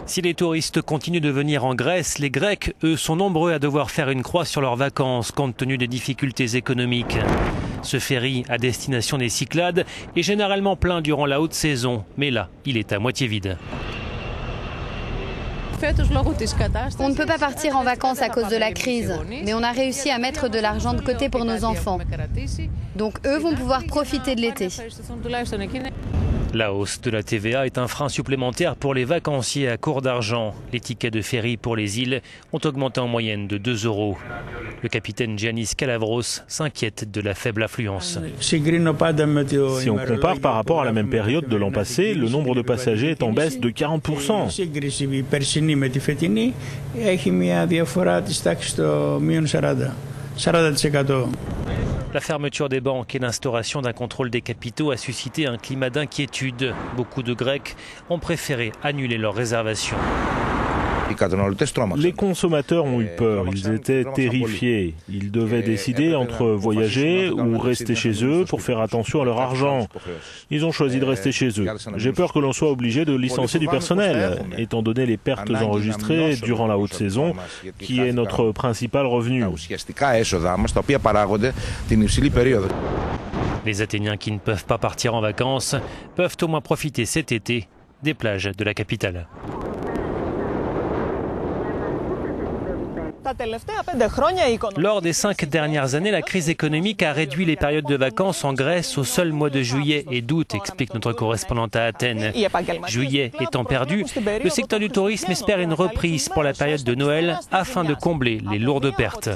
Si les touristes continuent de venir en Grèce, les Grecs, eux, sont nombreux à devoir faire une croix sur leurs vacances compte tenu des difficultés économiques. Ce ferry à destination des Cyclades est généralement plein durant la haute saison, mais là, il est à moitié vide. On ne peut pas partir en vacances à cause de la crise, mais on a réussi à mettre de l'argent de côté pour nos enfants. Donc eux vont pouvoir profiter de l'été. La hausse de la TVA est un frein supplémentaire pour les vacanciers à court d'argent. Les tickets de ferry pour les îles ont augmenté en moyenne de 2 €. Le capitaine Giannis Calavros s'inquiète de la faible affluence. Si on compare par rapport à la même période de l'an passé, le nombre de passagers est en baisse de 40%. La fermeture des banques et l'instauration d'un contrôle des capitaux a suscité un climat d'inquiétude. Beaucoup de Grecs ont préféré annuler leurs réservations. Les consommateurs ont eu peur, ils étaient terrifiés. Ils devaient décider entre voyager ou rester chez eux pour faire attention à leur argent. Ils ont choisi de rester chez eux. J'ai peur que l'on soit obligé de licencier du personnel, étant donné les pertes enregistrées durant la haute saison, qui est notre principal revenu. Les Athéniens qui ne peuvent pas partir en vacances peuvent au moins profiter cet été des plages de la capitale. Lors des 5 dernières années, la crise économique a réduit les périodes de vacances en Grèce au seul mois de juillet et d'août, explique notre correspondante à Athènes. Juillet étant perdu, le secteur du tourisme espère une reprise pour la période de Noël afin de combler les lourdes pertes.